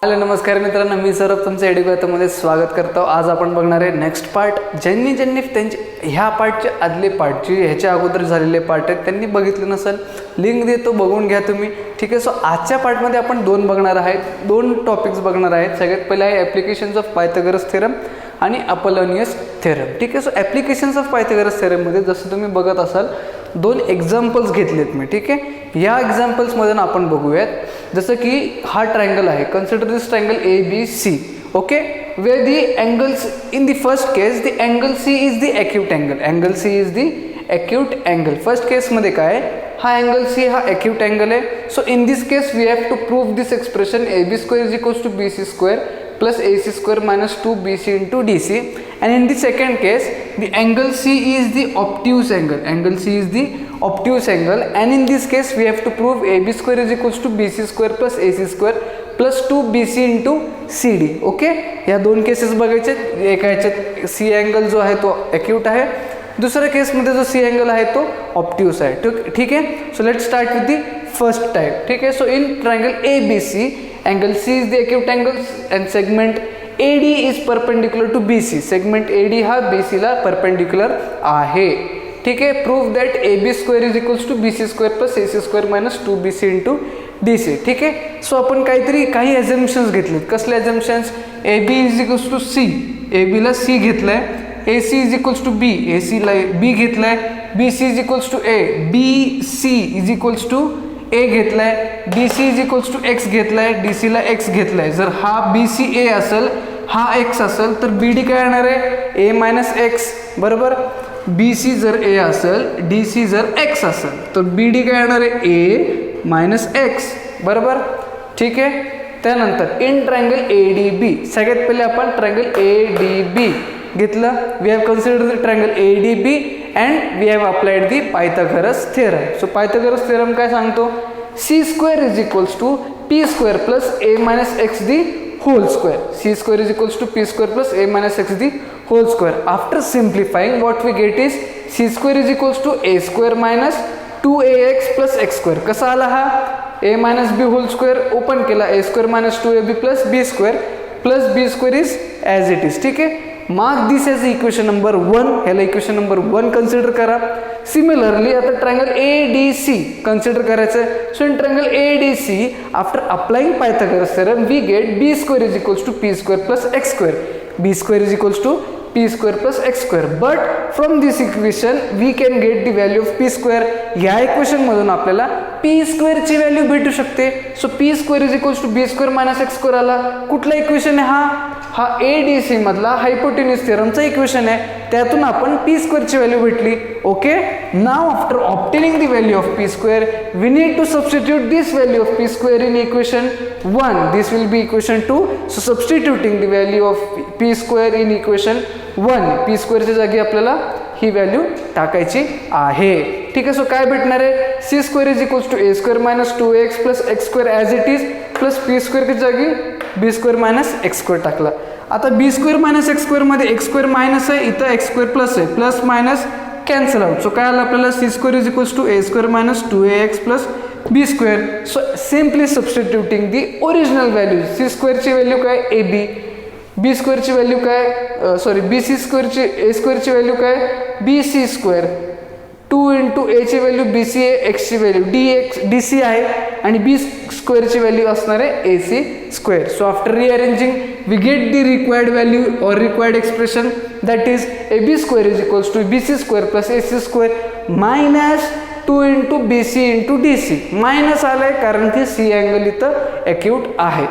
Hello नमस्कार मित्रांनो, मी सौरभ तुमचं एडुकेटमध्ये स्वागत करतो. आज आपण बघणार आहे नेक्स्ट पार्ट. ज्यांनी त्यांचे ह्या पार्टचे आदले पार्ट जे ह्याच्या अगोदर झालेले पार्ट आहेत त्यांनी बघितलं नसेल, लिंक देतो, बघून घ्या तुम्ही. ठीक आहे. सो आजच्या पार्टमध्ये आपण दोन बघणार आहेत, दोन टॉपिक्स बघणार आहेत. सगळ्यात पहिले आहे ॲप्लिकेशन्स ऑफ पायथागोरस थेरम आणि अपोलोनियस थेरम. ठीक आहे. सो ॲप्लिकेशन्स ऑफ पायथागोरस थेरममध्ये जसं तुम्ही बघत असाल दोन एक्झाम्पल्स घेतलेत मी. ठीक आहे. या एक्झाम्पल्समधून आपण बघूयात. जसं की हा ट्रायंगल आहे, consider this triangle ABC. Okay. where the angles in the first case the angle C is the acute angle. angle C is the acute angle. First केसमध्ये काय, हा अँगल C हा acute angle आहे. So in this case we have to prove this expression AB square is equals to BC square plus AC square minus 2BC into DC. And in the second case the angle C is the obtuse angle. angle C is the obtuse angle, and in this case we have to prove AB square is equals to BC square plus AC square plus 2BC into CD. Okay. या दोन cases बघायचे. एका ह्याच्यात C angle जो आहे तो acute आहे, दुसऱ्या केसमध्ये जो C अँगल आहे तो ऑप्ट्यूस आहे. ठीक आहे. So let start with the first type. ठीक आहे. So in triangle ABC angle C is the acute angle and segment AD is perpendicular to BC. segment AD हा BC ला perpendicular आहे. ठीक आहे. prove that AB square is equals to BC square plus AC square minus 2BC into DC. ठीक आहे. So आपण काही assumptions घेतलेत. कसले assumptions? AB is equals to C, AB ला C घेतलाय. AC is equals to B, AC ला B घेतलाय. BC is equals to A, BC is equals to A घेतलाय. DC is equals to X घेतलाय, DC ला X घेतलाय. जर हा BC A असेल, हा X असेल, तर BD काय येणार आहे? A minus X. बरोबर. BC जर A असेल, DC जर X असेल, तर BD काय येणार आहे? A minus X. बरोबर. ठीक आहे. त्यानंतर इन ट्रायंगल ADB, सगळ्यात पहिले आपण ट्रायंगल ADB घेतलं. We have considered the triangle ADB and we have applied the Pythagoras theorem. So Pythagoras theorem काय सांगतो? C square is equals to P square plus A minus X the whole square. C square is equals to P square plus A minus X the whole square. After simplifying, what we get is C square is equals to A square minus 2AX plus X square. कसा आला हा? A minus B whole square open केला, A square minus 2AB plus B square is as it is. ठीक आहे. Mark this as equation number 1. ह्याला equation number 1 consider करा. Similarly आता triangle ADC consider करायचं. So in triangle ADC after applying Pythagoras theorem we get B square is equals to P square plus X square. B square is equals to P square plus X square. But from this equation we can get the value of P square. या equation मधून आपल्याला P स्क्वेअरची value भेटू शकते. So P square is equals to B square minus X square आला. कुठला equation आहे हा ADC मधला हायपोटेन्यूस थेरमचा इक्वेशन आहे. त्यातून आपण P स्क्वेअरची व्हॅल्यू भेटली. Okay. Now after obtaining the value of P square we need to substitute this value of P square in equation 1. This will be equation 2. So substituting the value of P square in equation 1, P स्क्वेअरच्या जागी आपल्याला ही value टाकायची आहे. ठीक आहे. So काय भेटणार आहे? C square is equals to A square minus 2AX plus X square as it is plus P स्क्वेअरच्या जागी B square minus X square टाकला. आता B square minus X square मध्ये X स्क्वेअर मायनस आहे, इथं X स्क्वेअर प्लस आहे. Plus minus cancel out. So काय आलं आपल्याला? C square is equals to A square minus 2AX plus B square. So simply substituting the original value. C स्क्वेअरची value काय? AB. B स्क्वेअरची value काय? BC स्क्वेअरची A स्क्वेअरची व्हॅल्यू काय? BC square. 2 इंटू A ची व्हॅल्यू BC आहे, X ची व्हॅल्यू DC आहे, आणि B स्क्वेअरची व्हॅल्यू असणार आहे AC square. So after rearranging we get the required value और required expression that is AB square is equals to BC square plus AC square minus 2 into BC into DC. Minus आलाय कारण की C angle इथं acute आहे.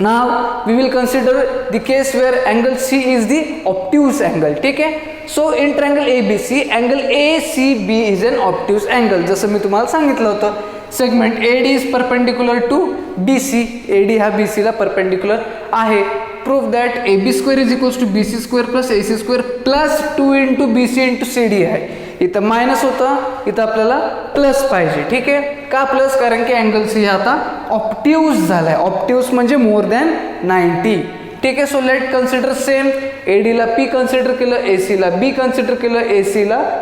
Now we will consider the case where angle C is the obtuse angle. ठीक आहे. So in triangle ABC, angle ACB is an obtuse angle. जसं मी तुम्हाला सांगितलं होतं. Segment AD is perpendicular to BC. AD हा BC ला perpendicular आहे. Prove that AB square is equals to BC square plus AC square plus 2 into BC into CD आहे. इथं minus होतं, इथं आपल्याला प्लस पाहिजे. ठीक आहे. का प्लस? कारण की अँगल C आता ऑप्ट्यूज झालाय. ऑप्ट्यूज म्हणजे मोर दॅन 90. ठीक आहे. So let consider same. AD ला P कन्सिडर केलं, AC ला B कन्सिडर केलं,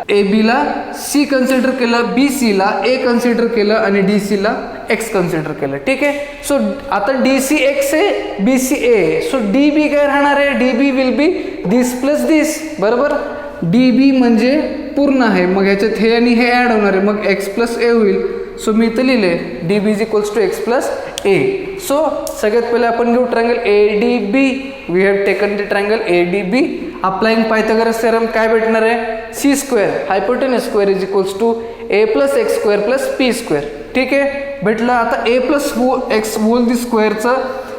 AB ला C कन्सिडर केलं, BC ला A कन्सिडर केलं आणि DC ला एक्स कन्सिडर केलं. ठीक आहे. सो आता डी सी एक्स आहे, B C A. So D B काय राहणार आहे, D B will be this plus this. बरोबर. डी बी म्हणजे पूर्ण आहे, मग ह्याच्यात हे आणि हे ॲड होणार आहे, मग एक्स प्लस ए होईल. सो मी इथं लिहिले D B is equals to X plus A. So सगळ्यात पहिले आपण घेऊ triangle A D B. We have taken the triangle A D B. Applying Pythagoras theorem काय भेटणार आहे, C square hypotenuse square is equals to A plus X square plus P square. ठीक आहे, भेटलं. आता A plus X whole the स्क्वेअरचं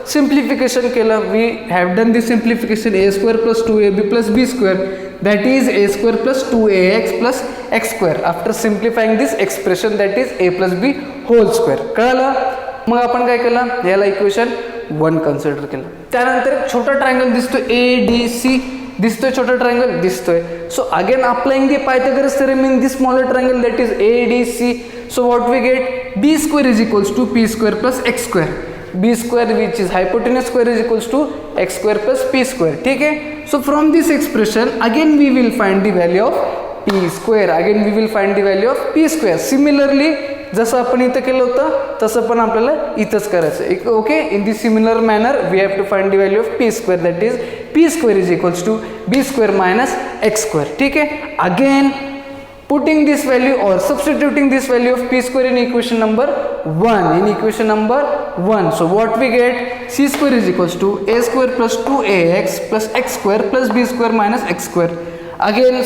simplification केलं. We have done the simplification. A square plus 2ab plus B square that is A square plus 2ax plus X square after simplifying this expression that is A plus B whole square. कळलं. मग आपण काय केलं, याला equation 1 consider केलं. त्यानंतर एक छोटा ट्रायंगल दिसतोय ए डी सी दिसतोय, छोटा ट्रायंगल दिसतोय. So again applying the Pythagoras theorem in this smaller triangle that is A D C. So what we get, B square is equals to P square plus X square. B square which is hypotenuse square is equals to X square plus P square. ठीक आहे. So from this expression again we will find the value of P square. Again we will find the value of P square. Similarly जसं आपण इथं केलं होतं तसं पण आपल्याला इथंच करायचं. Okay. In this similar manner we have to find the value of P square that is P square is equals to B square minus X square. ठीक आहे. Again putting this value or substituting this value of p square in equation number 1. So what we get, c square is equals to a square plus 2ax plus x square plus b square minus x square. Again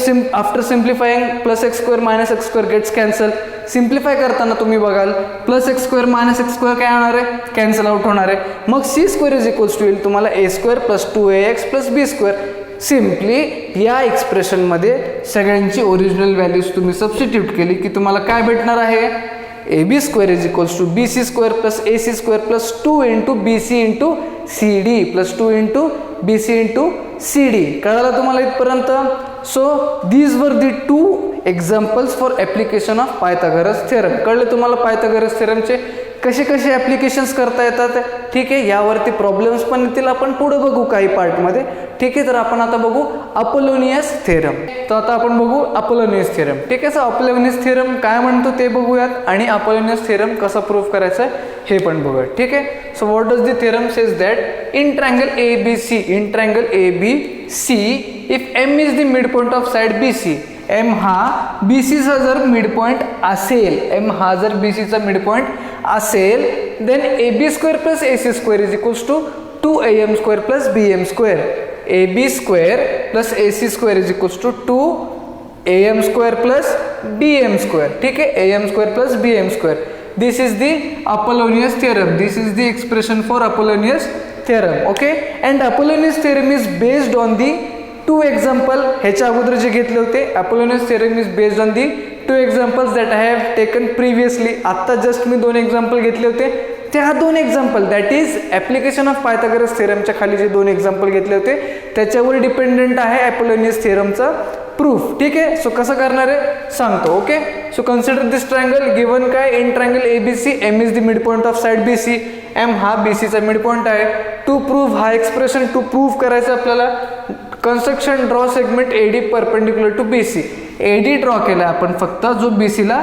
after simplifying plus x square minus x square gets cancelled. Simplify करताना तुम्ही बघाल plus X square minus X square काय होणार आहे, cancel out होणार आहे. मग C square is equals to येईल तुम्हाला A square plus 2ax plus B square. Simply या एक्सप्रेशनमध्ये सगळ्यांची ओरिजिनल व्हॅल्यूज तुम्ही सबस्टिट्यूट केली की तुम्हाला काय भेटणार आहे, A B square is equals to B C square plus A C square plus 2 into B C into C D plus 2 into B C into C D. कळालं तुम्हाला इथपर्यंत. So these are the 2 examples for application of Pythagoras theorem. कळलं तुम्हाला Pythagoras थेरमचे कसे कसे applications करता येतात. ठीक आहे. यावरती प्रॉब्लेम्स पण येतील, आपण पुढे बघू काही पार्टमध्ये. ठीक आहे. तर आपण आता बघू अपोलोनियस थेरम. तर आता आपण बघू अपोलोनियस थेरम. ठीक आहे. सो अपोलोनियस थेरम काय म्हणतो ते बघूयात आणि अपोलोनियस थेरम कसा प्रूव्ह करायचा हे पण बघूयात. ठीक आहे. So what does the theorem says that in triangle A B C if M is the mid point of side B C. M हा बी सीचा जर मिड पॉइंट असेल, एम हा जर बी सीचा मिड पॉइंट असेल, then A B square plus A C square is equals to 2am square plus bm square. A B square plus A C square is equals to 2am square plus bm square. ठीक आहे. am square plus bm square. This is the Apollonius theorem. This is the expression for Apollonius theorem. Okay. And Apollonius theorem is based on the 2 example. ह्याच्या अगोदर जे घेतले होते Apollonius theorem is based on the 2 examples that I have taken previously. आत्ता just मी 2 example घेतले होते. त्या 2 example that is application of Pythagoras थेरमच्या खाली जे 2 एक्झाम्पल घेतले होते त्याच्यावर डिपेंडेंट आहे अपोलोनियस थेरमचा प्रूफ. ठीक आहे. सो कसं करणार आहे सांगतो. Okay. So consider this triangle. Given काय, in triangle A B C M is the mid point of side B C. M हा बी सीचा मिड पॉइंट आहे. टू प्रूव्ह हा एक्सप्रेशन टू प्रूव्ह करायचं आपल्याला. Construction draw segment AD perpendicular to B C. AD draw केला आपण फक्त जो बी सीला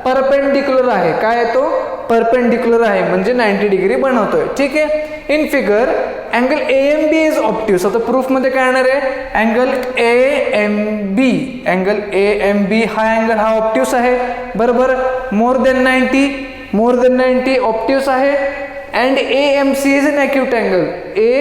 परपेंडिक्युलर आहे. काय आहे तो, परपेंडिक्युलर आहे म्हणजे 90 डिग्री बनवतोय. ठीक आहे. In figure angle A M B is obtuse. आता प्रूफमध्ये काय येणार आहे, अँगल ए एम बी हा अँगल हा ऑप्ट्यूस आहे. बरोबर. मोर देन 90 ऑप्ट्यूस आहे. And A M C is an acute angle. A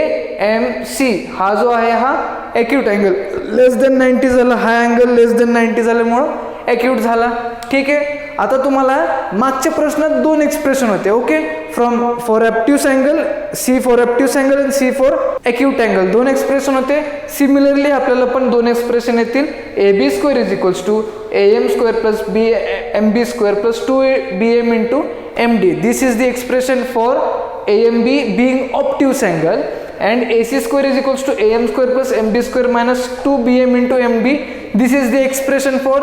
M C हा जो आहे हा ॲक्यूट अँगल. लेस देन 90 झाला हा अँगल, लेस देन 90 झाल्यामुळं ॲक्यूट झाला. ठीक आहे. आता तुम्हाला मागच्या प्रश्नात 2 एक्सप्रेशन होते. Okay. From for obtuse angle, C for obtuse angle and C for acute angle 2 expression होते. सिमिलरली आपल्याला पण 2 एक्सप्रेशन येतील. A B square is equals to A M square plus B M B square plus 2bm into M D. This is the expression for AMB being obtuse angle, and AC square is equals to AM square plus MB square minus 2bm into MB. This is the expression for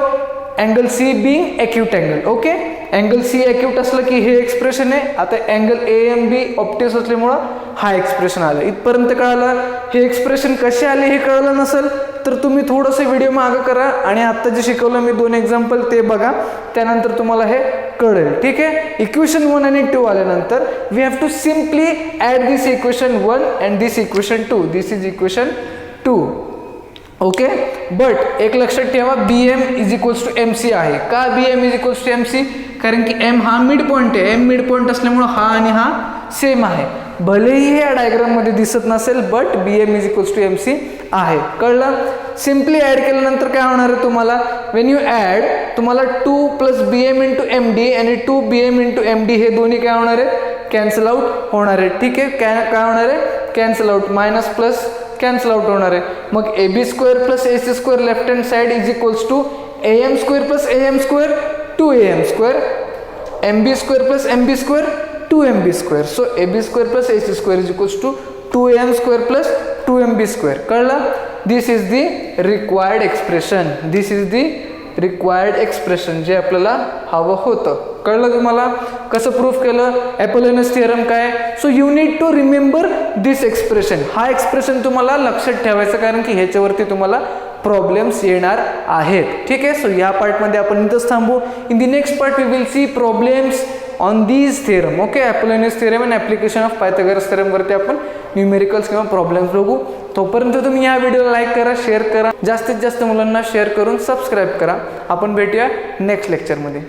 angle C being acute angle. Okay. angle C acute असलं की हे expression आहे. आता angle AMB obtuse असल्यामुळं हा expression आलं. इथपर्यंत कळालं. हे एक्सप्रेशन कसे आले हे कळलं नसेल तर तुम्ही थोडंसं व्हिडिओ मागं करा आणि आत्ता जे शिकवलं मी 2 एक्झाम्पल ते बघा. त्यानंतर तुम्हाला हे कळेल. ठीक आहे. इक्वेशन 1 आणि 2 आल्यानंतर we have to simply add this equation 1 and this equation 2. This is equation 2. Okay. But एक लक्षात ठेवा, BM is equals to MC आहे. का BM is equals to MC? कारण की M हा मिड पॉईंट आहे. M मिड पॉईंट असल्यामुळे हा आणि हा सेम आहे. भलेही हे या डायग्राममध्ये दिसत नसेल, but BM is equals to MC आहे. कळलं. सिम्पली ॲड केल्यानंतर काय होणार आहे तुम्हाला, वेन यू ॲड तुम्हाला 2 + BM इंटू MD आणि 2 BM इंटू MD हे दोन्ही काय होणार आहे, कॅन्सल आउट होणार आहे. ठीक आहे. काय होणार आहे, cancel out. Minus plus cancel out होणार आहे. मग AB² + AC² left hand side is equals to AM² + AM², 2AM², MB² + MB², 2MB². So AB² + AC² is equals to 2AM² + 2MB². कळलं. This is the required expression. This is the required expression जे आपल्याला हवं होतं. कळलं तुम्हाला. कसं proof केलं, Apollonius theorem काय. So you need to remember this expression. हा एक्सप्रेशन तुम्हाला लक्षात ठेवायचं, कारण की ह्याच्यावरती तुम्हाला प्रॉब्लेम्स येणार आहेत. ठीक आहे. सो या पार्टमध्ये आपण इथंच थांबू. In the next part we will see problems on these theorem. Okay. Apollonius theorem and application of Pythagoras थिअरमवरती आपण न्यूमेरिकल्स किंवा प्रॉब्लेम्स बघू. तोपर्यंत तुम्ही या व्हिडिओला लाईक करा, शेअर करा, जास्तीत जास्त मुलांना शेअर करून सबस्क्राईब करा. आपण भेटूया नेक्स्ट लेक्चरमध्ये.